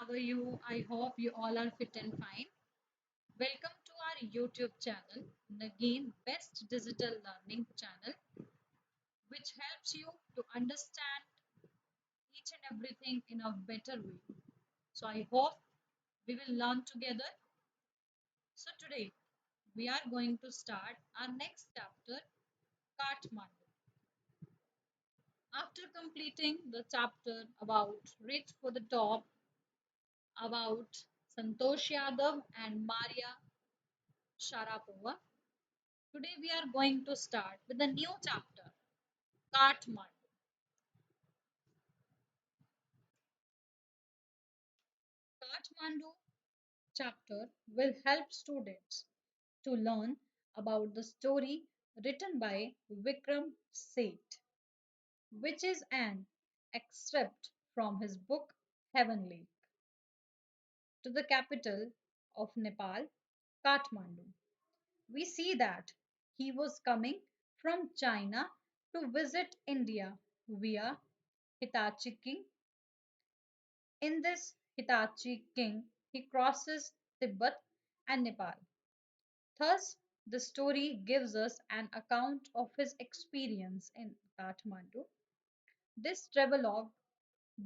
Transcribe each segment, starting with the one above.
How are you? I hope you all are fit and fine. Welcome to our YouTube channel, again, best digital learning channel, which helps you to understand each and everything in a better way. So, I hope we will learn together. So, today we are going to start our next chapter, Kathmandu. After completing the chapter about Rich for the Top, about Santosh Yadav and Maria Sharapova, today we are going to start with a new chapter, Kathmandu. Kathmandu chapter will help students to learn about the story written by Vikram Seth, which is an excerpt from his book Heavenly, to the capital of Nepal, Kathmandu. We see that he was coming from China to visit India via Hitachi King. In this Hitachi king, he crosses Tibet and Nepal. Thus, the story gives us an account of his experience in Kathmandu. This travelogue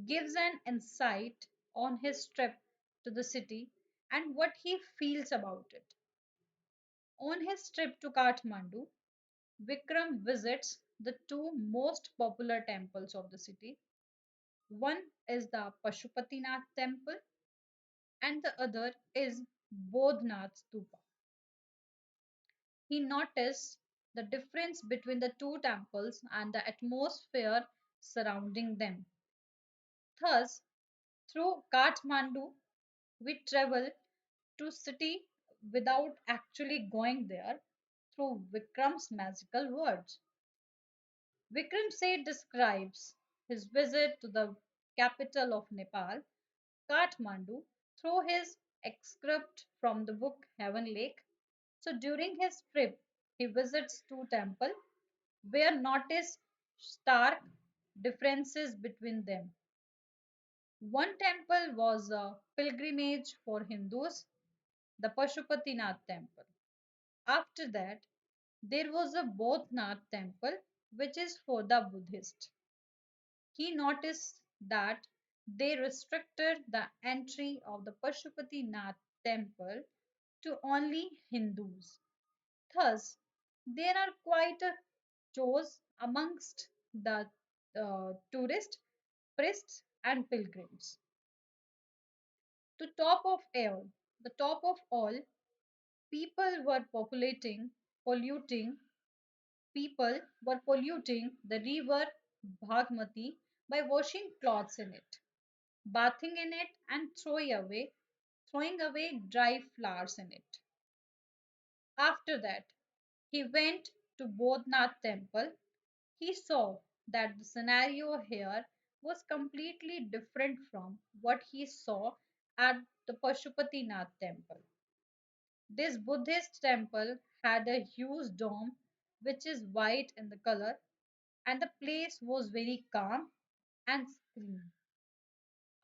gives an insight on his trip to the city and what he feels about it. On his trip to Kathmandu, Vikram visits the two most popular temples of the city. One is the Pashupatinath temple and the other is Bodhnath Stupa. He noticed the difference between the two temples and the atmosphere surrounding them. Thus, through Kathmandu, we travel to city without actually going there through Vikram's magical words. Vikram Seth describes his visit to the capital of Nepal, Kathmandu, through his excerpt from the book Heaven Lake. So during his trip, he visits two temples where notice stark differences between them. One temple was a pilgrimage for Hindus, the Pashupatinath temple. After that, there was a Bodhnath temple, which is for the Buddhist. He noticed that they restricted the entry of the Pashupatinath temple to only Hindus. Thus, there are quite a choice amongst the tourists, priests, and pilgrims. To top of all, the top of all, people were polluting, people were polluting the river Bhagmati by washing clothes in it, bathing in it, and throwing away dry flowers in it. After that, he went to Bodhnath temple. He saw that the scenario here was completely different from what he saw at the Pashupatinath temple. This Buddhist temple had a huge dome which is white in the color, and the place was very calm and serene.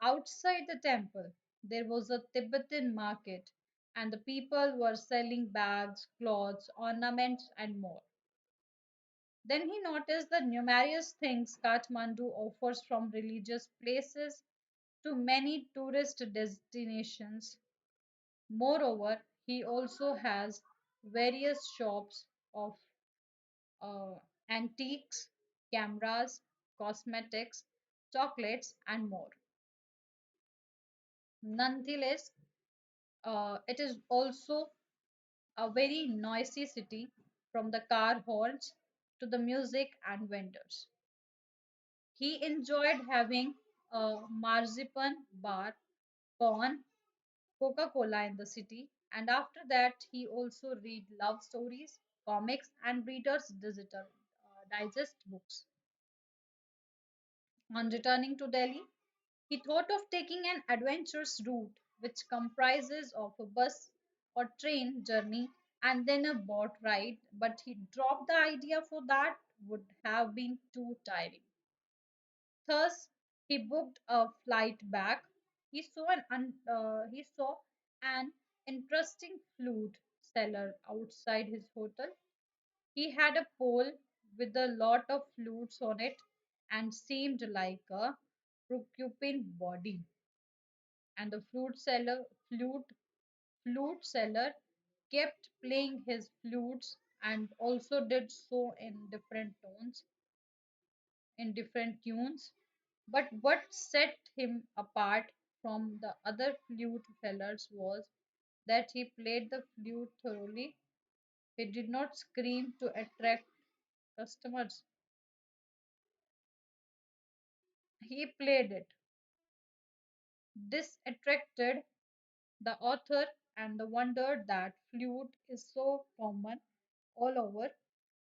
Outside the temple, there was a Tibetan market, and the people were selling bags, clothes, ornaments, and more. Then he noticed the numerous things Kathmandu offers, from religious places to many tourist destinations. Moreover, he also has various shops of uh, antiques, cameras, cosmetics, chocolates, and more. Nonetheless, it is also a very noisy city, from the car horns to the music and vendors. He enjoyed having a marzipan bar, corn, Coca-Cola in the city, and after that he also read love stories, comics, and readers digital digest books. On returning to Delhi, he thought of taking an adventurous route which comprises of a bus or train journey and then a boat ride, but he dropped the idea for that would have been too tiring. Thus, he booked a flight back. He saw an interesting flute seller outside his hotel. He had a pole with a lot of flutes on it and seemed like a preoccupying body. And the flute seller kept playing his flutes and also did so in different tones, in different tunes. But what set him apart from the other flute sellers was that he played the flute thoroughly. He did not scream to attract customers. He played it. This attracted the author and the wonder that flute is so common all over.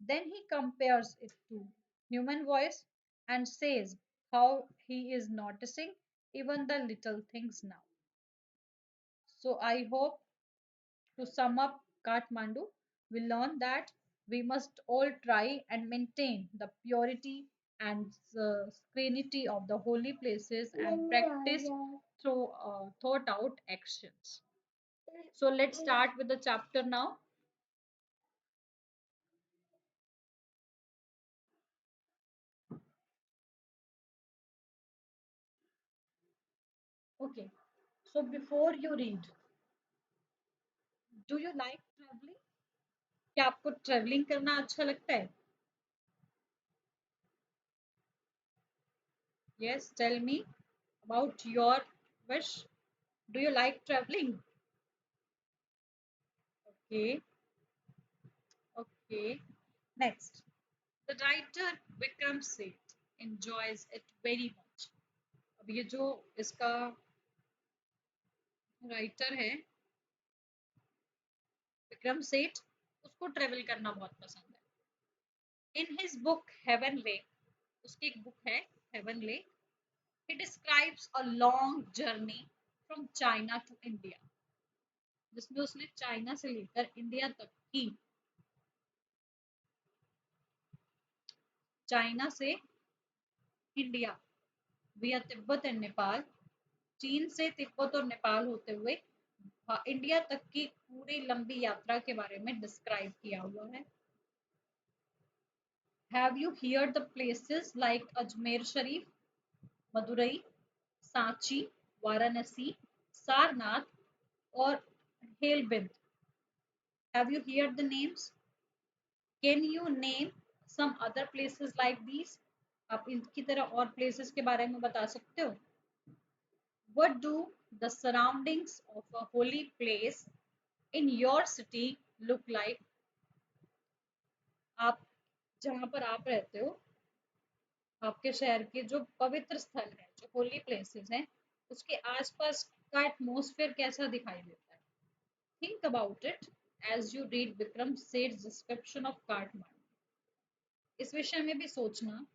Then he compares it to human voice and says how he is noticing even the little things now. So I hope, to sum up Kathmandu, we learn that we must all try and maintain the purity and serenity of the holy places and practice through thought out actions. So let's start with the chapter now. Okay. So before you read, do you like traveling? क्या आपको travelling करना अच्छा लगता है? Yes, tell me about your wish. Do you like traveling? Okay, okay. Next, the writer Vikram Seth enjoys it very much. अब ये जो इसका राइटर है विक्रम सेठ, उसको ट्रेवल करना बहुत पसंद है. इन हिज बुक हेवनले, उसकी एक बुक है हेवनले, he describes a long journey from China to India, जिसमें उसने चाइना से लेकर इंडिया तक की. चाइना से इंडिया विया तिब्बत एंड नेपाल, चीन से तिब्बत और नेपाल होते हुए इंडिया तक की पूरी लंबी यात्रा के बारे में डिस्क्राइब किया हुआ है. Have you hear the places like Ajmer Sharif, Madurai, Sanchi, Varanasi, Sarnath और हेलबिंद? Have you hear the names? Can you name some other places like these? आप इनकी तरह और प्लेसेस के बारे में बता सकते हो? What do the surroundings of a holy place in your city look like? आप जहाँ पर आप रहते हो, आपके शहर के जो पवित्र स्थल है, जो होली प्लेसेस हैं, उसके आसपास का एटमॉस्फेयर कैसा दिखाई देता है? Think about it as you read Vikram Seth's description of Kathmandu. इस विषय में भी सोचना.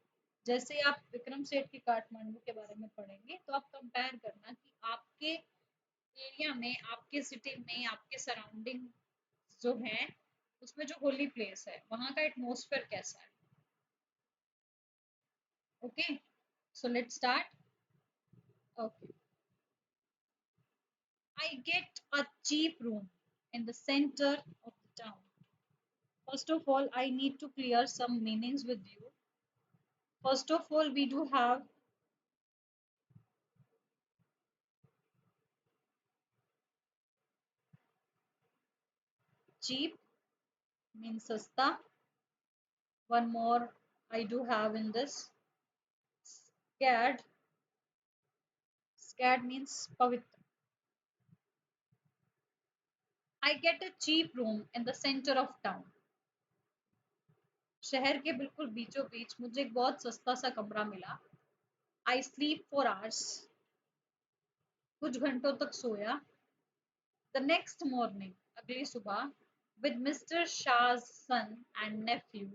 जैसे आप विक्रम सेठ की काठमांडू के बारे में पढ़ेंगे तो आप कंपेयर करना कि आपके एरिया में, आपके सिटी में, आपके सराउंडिंग जो है, उसमें जो होली प्लेस है वहां का एटमॉस्फेयर कैसा है. Okay, so let's start. Okay. I get a cheap room in the center of the town. First of all, I need to clear some meanings with you. First of all, we do have cheap means sasta. One more I do have in this. Scared. Scared means pavitra. I get a cheap room in the center of town. शहर के बिल्कुल बीचों बीच मुझे एक बहुत सस्ता सा कमरा मिला. I sleep for hours. कुछ घंटों तक सोया. The next morning, अगली सुबह, with Mr. Shah's son and nephew.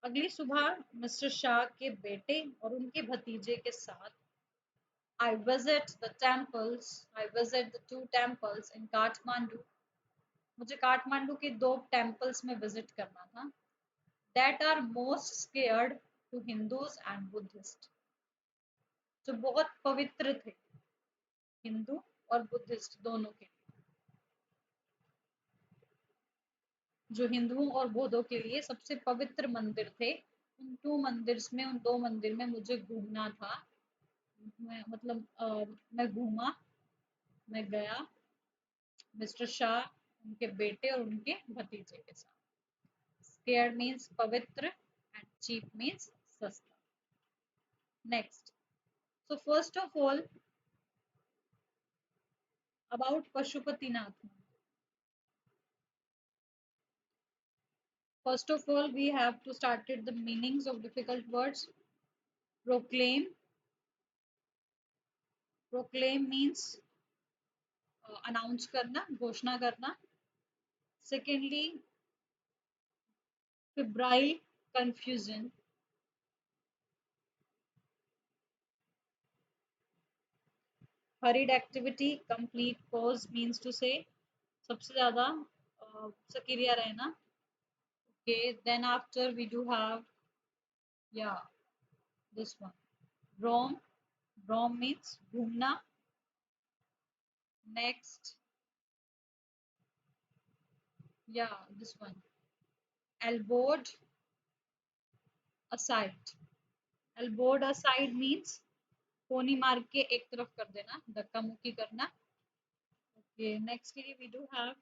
अगली सुबह मिस्टर शाह के बेटे और उनके भतीजे के साथ. I visit the temples. I visit the two temples in Kathmandu. मुझे काठमांडू के दो टेम्पल्स में विजिट करना था. That are most scared to Hindus and Buddhist, जो बहुत पवित्र थे हिंदू और बुद्धिस्ट दोनों के, जो हिंदुओं और बौद्धों के लिए सबसे पवित्र मंदिर थे। उन दो मंदिर में मुझे घूमना था। मैं मतलब मैं घूमा, मैं गया मिस्टर शाह, उनके बेटे और उनके भतीजे के साथ। स्केयर्ड मीन्स पवित्र एंड चीप मीन्स सस्ता। Next, so first of all about Pashupatinath. First of all, we have to start with the meanings of difficult words. Proclaim. Proclaim means announce करना, घोषणा करना. Secondly, febrile confusion. Hurried activity. Complete pause means to say सबसे ज़्यादा सक्रिय रहना. Okay, then after we do have, yeah, this one. Rom. Rom means घूमना. Next, yeah, this one. Elbowed aside. Elbowed aside means कोनी मार के एक तरफ कर देना, धक्का मुक्की करना. Okay, nextly we do have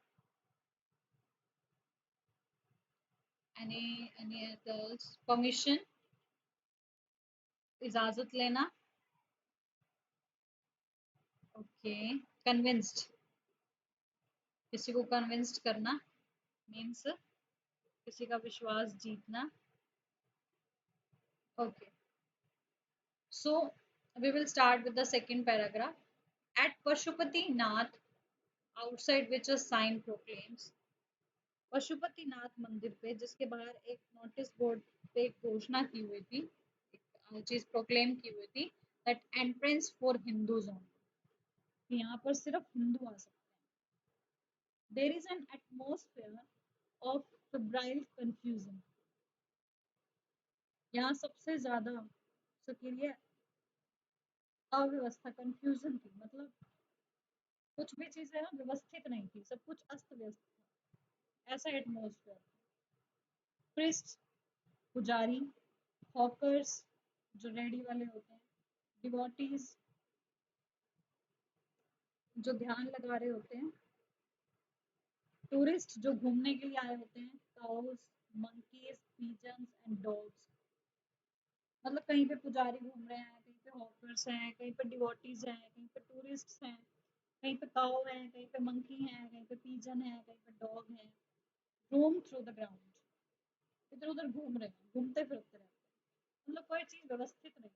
any others. Permission, इजाजत लेना. Okay, convinced, किसी को convinced करना means किसी का विश्वास जीतना. Okay, so we will start with the second paragraph. At Pashupati Nath, outside which a sign proclaims, Pashupatinath मंदिर पे जिसके बाहर एक नोटिस बोर्ड पे एक घोषणा की हुई थी, एक चीज प्रोक्लेम की हुई थी, that entrance for Hindus only, कि यहाँ पर सिर्फ हिंदू आ सकते हैं. There is an atmosphere of febrile confusion. यहाँ सबसे ज्यादा सक्रिय अव्यवस्था, कंफ्यूजन थी, मतलब कुछ भी चीजें ना व्यवस्थित नहीं थी, सब कुछ अस्त व्यस्त था, ऐसा एटमॉस्फेयर. प्रिस्ट, पुजारी. हॉकर्स, जो रेडी वाले होते हैं. डिवोटीज, जो ध्यान लगा रहे होते हैं. टूरिस्ट, जो घूमने के लिए आए होते हैं. Cows, monkeys, pigeons and dogs. मतलब कहीं पे पुजारी घूम रहे हैं, कहीं पे हॉकर्स हैं, कहीं पे डिवोटीज हैं, कहीं पे टूरिस्ट हैं, कहीं पे काउ है, कहीं पे मंकी है, कहीं पे पिजन है, कहीं पे डॉग है. रोम थ्रू द ग्राउंड, इधर उधर घूम रहे हैं, घूमते फिरते रहते हैं, मतलब कोई चीज व्यवस्थित नहीं.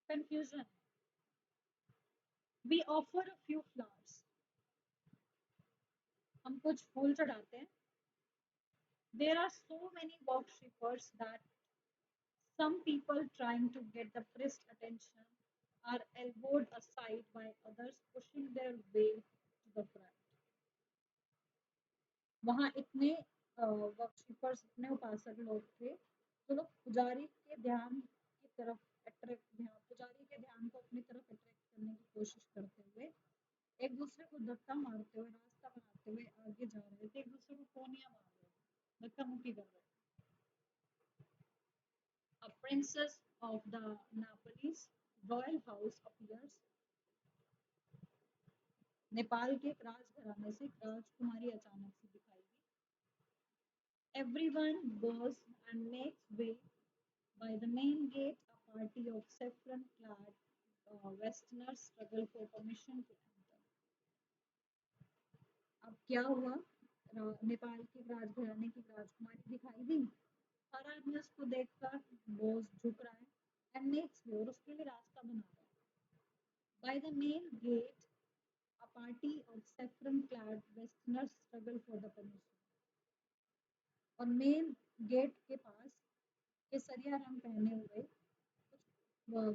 Confusion. We offer a few flowers, हम कुछ फूल चढ़ाते हैं. There are so many worshippers that some people trying to get the priest attention are elbowed aside by others pushing their way to the front. वहाँ इतने worshippers, इतने उपासक लोग थे जो लोग पुजारी के ध्यान की तरफ पुजारी के ध्यान को अपनी तरफ अट्रैक्ट करने की कोशिश करते हुए एक दूसरे को धक्का मारते हुए, रास्ता बनाते हुए आगे जा रहे थे, एक दूसरे को कोनिया मार रहे थे, धक्का मुक्की कर रहे थे. A princess of the Nepalese royal house appears. Nepal के एक राजघराने से एक राजकुमारी अचानक से दिखाई दी. Everyone goes and makes way. By the main gate, a party of saffron-clad Westerners struggle for permission to enter. अब क्या हुआ? नेपाल के राजघराने की राजकुमारी दिखाई दी. हर आदमी उसको देखकर बोझ झुक रहा है. एंड मेक्स वे, और उसके लिए रास्ता बना रहा है. By the main gate, a party of saffron-clad Westerners struggle for the permission. और मेन गेट के पास केसरिया रंग पहने हुए कुछ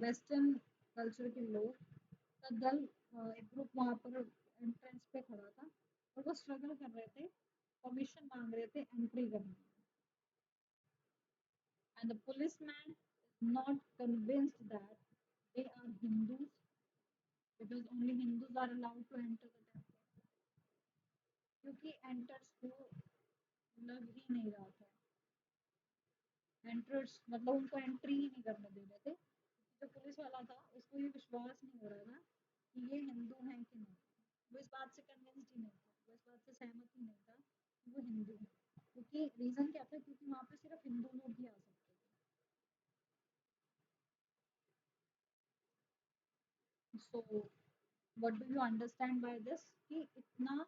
वेस्टर्न कल्चर के लोग का दल, एक ग्रुप वहां पर एंट्रेंस पे खड़ा था और वो स्ट्रगल कर रहे थे, परमिशन मांग रहे थे एंट्री करने. And the policeman is not convinced that they are Hindus because only Hindus are allowed to enter the temple. क्योंकि एंटर्स को लग ही नहीं रहा था, एंटर्स मतलब उनको एंट्री ही नहीं करने दे रहे थे। जो पुलिस वाला था उसको ये विश्वास नहीं हो रहा था कि ये हिंदू हैं कि नहीं। वो इस बात से कन्विंस्ड ही नहीं था, वो इस बात से सहमत ही नहीं था कि वो हिंदू हैं। क्योंकि रीजन क्या था, क्योंकि वहाँ पे सिर्फ हिंदू लोग ही आ सकते थे। So what do you understand by this, कि इतना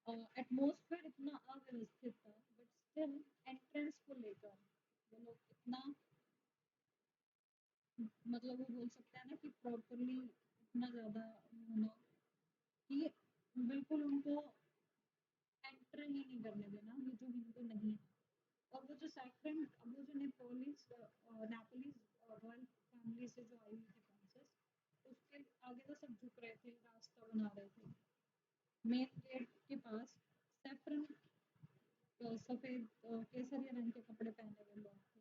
एटमॉस्फेयर इतना अव्यवस्थित था, बट स्टिल एंट्रेंस को लेकर वो लोग इतना, मतलब वो बोल सकते हैं ना कि प्रॉपरली इतना ज़्यादा होना कि बिल्कुल उनको एंटर ही नहीं करने देना, ये जो हिंदू नहीं है। और वो जो सेकंड, अब वो जो नेपोलिस नेपोलिस रॉयल फैमिली से जो आई हुई थी प्रिंसेस, उसके आगे तो सब झुक रहे थे, रास्ता बना रहे थे। मेन गेट के पास सेफरन सफेद केसरिया रंग के कपड़े पहने हुए लोग थे।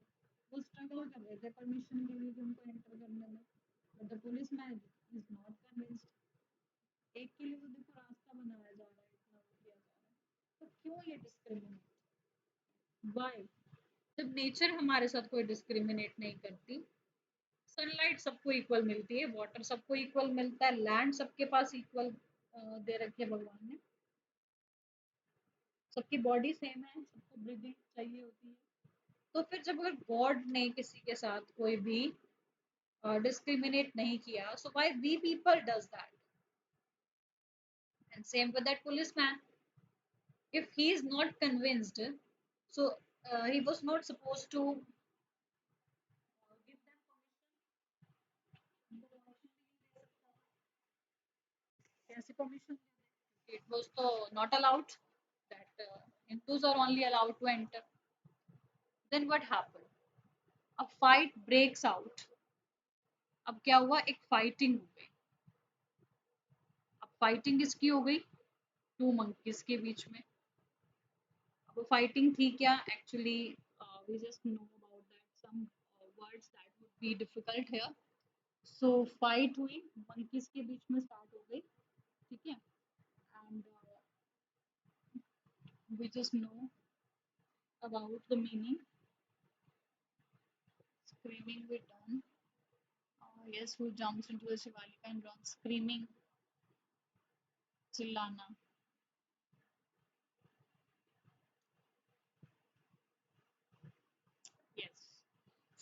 वो स्ट्रगल कर रहे थे परमिशन के लिए कि उनको एंटर करने में, but the police man is not convinced. एक के लिए तो देखो रास्ता बनाया जा रहा है, इतना वो किया जा रहा है, तो क्यों ये डिस्क्रिमिनेट, व्हाई? जब नेचर हमारे साथ कोई डिस्क्रिमिनेट नहीं करती, सनलाइट सबको इक्वल मिलती है, वाटर सबको इक्वल मिलता है, लैंड सबके पास इक्वल दे रखी है भगवान ने, सबकी बॉडी सेम है, सबको ब्रीदिंग चाहिए होती है। तो फिर जब अगर गॉड ने किसी के साथ कोई भी डिस्क्रिमिनेट नहीं किया, so why we people does that? And same with that policeman, if he is not convinced, so he was not supposed to give them permission, कैसे permission? It was so not allowed that Hindus are only allowed to enter. Then what happened? A fight breaks out. अब क्या हुआ, एक fighting हो गई। अब fighting किसकी हो गई? टू मंकीज के बीच में। अब वो फाइटिंग थी क्या actually, we just know about that some words that would be difficult here. So fight हुई, मंकीज के बीच में स्टार्ट हो गई, ठीक है। And we just know about the meaning, screaming we done. Yes, who jumps into the shivalika and runs screaming, चिल्लाना। yes,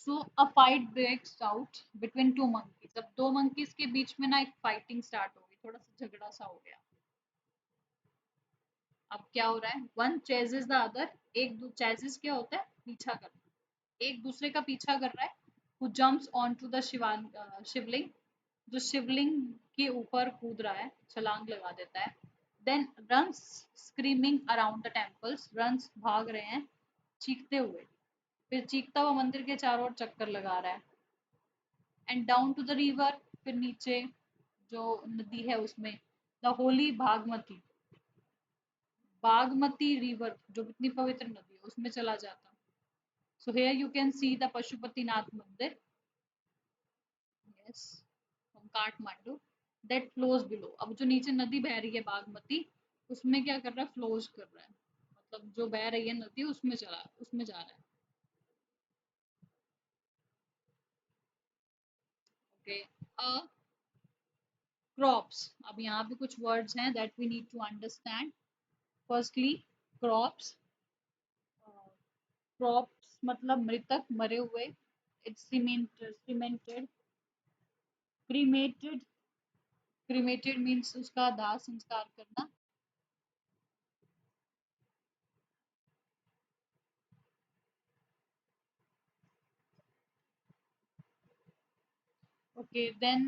so a fight breaks out between two monkeys। अब दो monkeys के बीच में ना एक fighting start हो गई, थोड़ा सा झगड़ा सा हो गया। अब क्या हो रहा है, वन chases the other, एक दो chases क्या होता है, पीछा करना, एक दूसरे का पीछा कर रहा है। who jumps onto the शिवलिंग, जो शिवलिंग के ऊपर कूद रहा है, छलांग लगा देता है। Then runs screaming around the temples, runs भाग रहे हैं चीखते हुए, फिर चीखता हुआ मंदिर के चारों ओर चक्कर लगा रहा है। And down to the river, फिर नीचे जो नदी है उसमें, the holy Bhagmati, Bagmati river जो कितनी पवित्र नदी है उसमें चला जाता। So here you can see the Pashupatinath mandir, yes, from Kathmandu, that flows below. अब जो नीचे नदी बह रही है बागमती, उसमें क्या कर रहा है, फ्लोज कर रहा है, मतलब जो बह रही है नदी उसमें चला, उसमें जा रहा है। ओके, क्रॉप्स, अब यहाँ पे कुछ वर्ड्स हैं that we need to understand. Firstly crops, crops मतलब मृतक, मरे हुए। It's cemented, cremated, cremated means उसका दाह संस्कार करना। Okay, then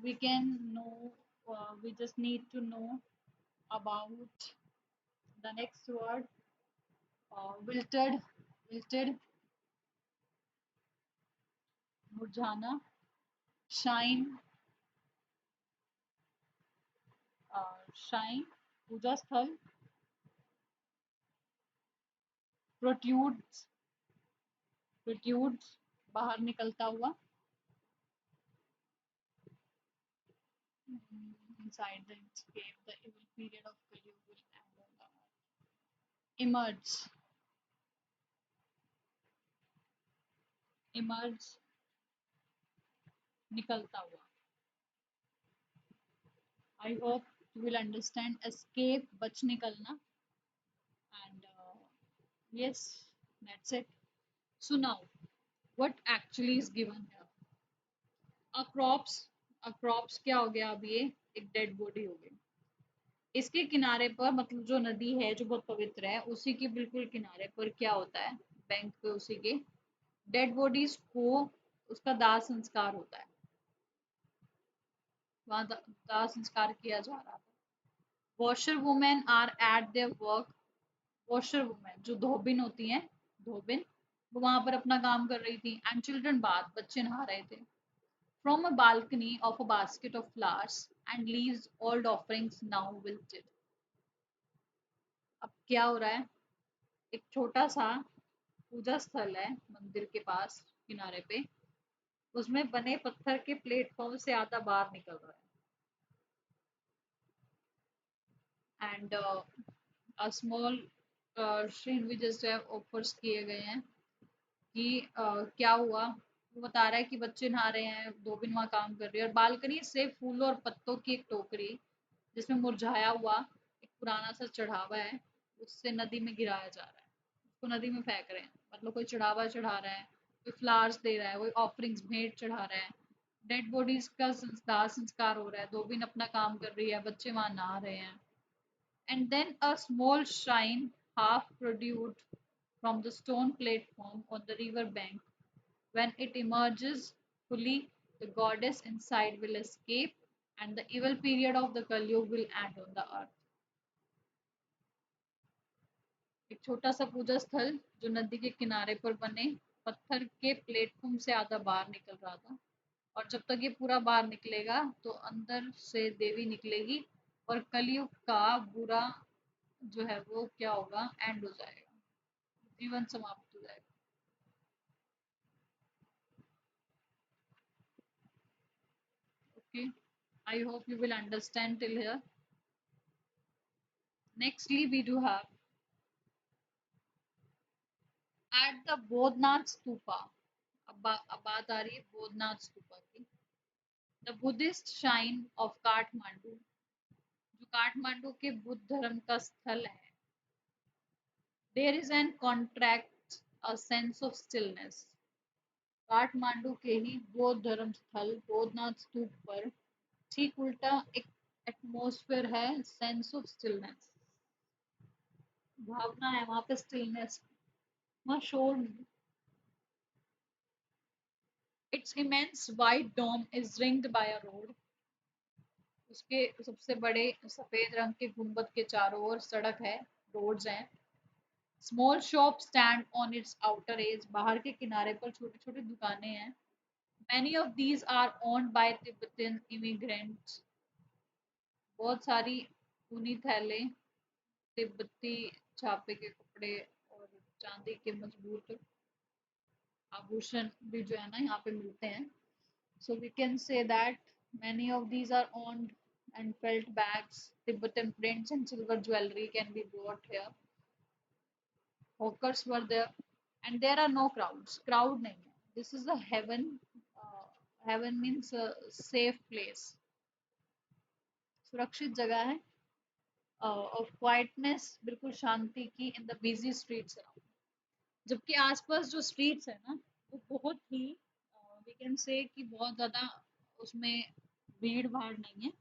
we can know, we just need to know about the next word, wilted, wilted, murjhana, shine, shine, puja sthal, protrudes, protrudes, बाहर निकलता हुआ। Inside the cave, the evil period of Kali will end on the earth. Emerge, emerge, निकलता हुआ. I hope you will understand. Escape, बच निकलना, and yes, that's it. So now, what actually is given here? A crops, a crops क्या हो गया अब ये एक डेड बॉडी हो गई. इसके किनारे पर मतलब जो नदी है जो बहुत पवित्र है उसी के बिल्कुल किनारे पर क्या होता है, बैंक पे उसी के डेड बॉडीज को उसका दाह संस्कार होता है. वहां दाह संस्कार किया जा रहा था. Washer women are at their work. Washer women जो धोबिन होती हैं, धोबिन, वो वहां पर अपना काम कर रही थी. एंड चिल्ड्रन बाथ, बच्चे नहा रहे थे. From a balcony of a basket of flowers and leaves old offerings now wilted. अब क्या हो रहा है, एक छोटा सा पूजा स्थल है मंदिर के पास किनारे पे, उसमें बने पत्थर के प्लेटफॉर्म से आधा बाहर निकल रहा है. एंड स्मॉल श्रीन भी जैसे ऑफर्स किए गए हैं कि क्या हुआ. वो बता रहा है कि बच्चे नहा रहे हैं, धोबिन वहां काम कर रही है और बालकनी से फूलों और पत्तों की एक टोकरी जिसमें मुरझाया हुआ एक पुराना सा चढ़ावा है उससे नदी में गिराया जा रहा है. उसको नदी में फेंक रहे हैं, मतलब कोई चढ़ावा चढ़ा रहा है, कोई फ्लावर्स दे रहा है, कोई ऑफरिंग्स भेंट चढ़ा रहा है. डेड बॉडीज का संस्कार संस्कार हो रहा है, धोबिन अपना काम कर रही है, बच्चे वहां नहा रहे हैं. And then a small shrine, half produced from the stone platform on the river bank. When it emerges fully, the goddess inside will escape, and the evil period of the Kali Yuga will end on the earth. एक छोटा सा पूजा स्थल जो नदी के किनारे पर बने पत्थर के प्लेटफॉर्म से आधा बाहर निकल रहा था. और जब तक ये पूरा बाहर निकलेगा तो अंदर से देवी निकलेगी और कलयुग का बुरा जो है वो क्या होगा, एंड हो जाएगा, जीवन समाप्त हो जाएगा. Okay, I hope you will understand till here. Nextly, we do have at the Bodhnath Stupa. अब बात आ रही है बोधनाथ स्तूपा की. The Buddhist shine of Kathmandu, जो काठमांडू के बुद्ध धर्म का स्थल है. There is an contract a sense of stillness. Kathmandu के ही बौद्ध धर्म स्थल बोधनाथ स्तूप पर ठीक उल्टा एक एटमोसफेयर है, सेंस ऑफ स्टिलनेस, भावना है वहां पे स्टिलनेस, वहां शोर नहीं. Its immense white dome is ringed by a road. उसके सबसे बड़े सफेद रंग के गुंबद के चारों ओर सड़क है, रोड्स हैं. Small shop stand on its outer edge. बाहर के किनारे पर छोटी छोटी दुकानें हैं. Many of these are owned by Tibetan immigrants. बहुत सारी ऊनी थैले, तिब्बती छापे के कपड़े और चांदी के मजबूत आभूषण भी जो है ना यहाँ पे मिलते हैं. So we can say that many of these are owned and felt bags, Tibetan prints and silver jewelry can be bought here. Hawkers were there and there are no crowds. Crowd nahi hai. This is a heaven. Heaven means a safe place. सुरक्षित जगह है. Of quietness, बिल्कुल शांति की in the busy streets around. जबकि आसपास जो streets है ना वो बहुत ही वी कैन से कि बहुत ज्यादा उसमें भीड़ भाड़ नहीं है.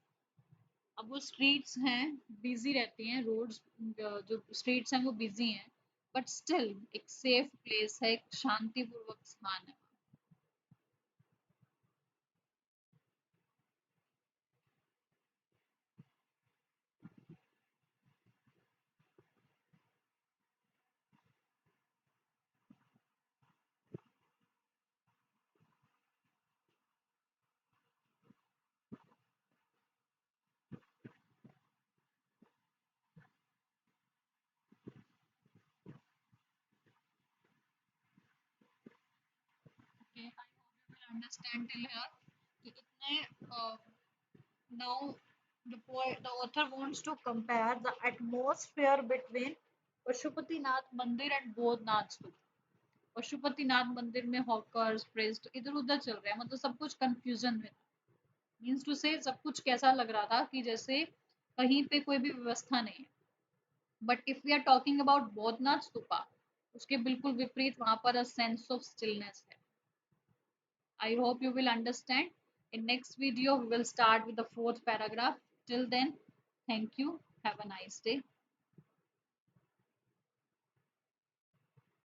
अब वो स्ट्रीट्स हैं बिजी रहती हैं, रोड्स जो स्ट्रीट्स हैं वो बिजी हैं, बट स्टिल एक सेफ प्लेस है, एक शांतिपूर्वक स्थान है. Okay, I hope you will understand till here कि इतने Now, the author wants to compare the atmosphere between Pashupatinath मंदिर एंड बोधनाथ स्तूप. पशुपतिनाथ मंदिर में हॉकर्स प्रेस्ट इधर उधर चल रहे हैं, मतलब सब कुछ कंफ्यूजन में. मीन्स टू से सब कुछ कैसा लग रहा था कि जैसे कहीं पे कोई भी व्यवस्था नहीं है. But if we are talking about Boudhanath stupa, उसके बिल्कुल विपरीत वहां पर अ सेंस ऑफ स्टिलनेस है. I hope you will understand. In next video, we will start with the fourth paragraph. Till then, thank you. Have a nice day.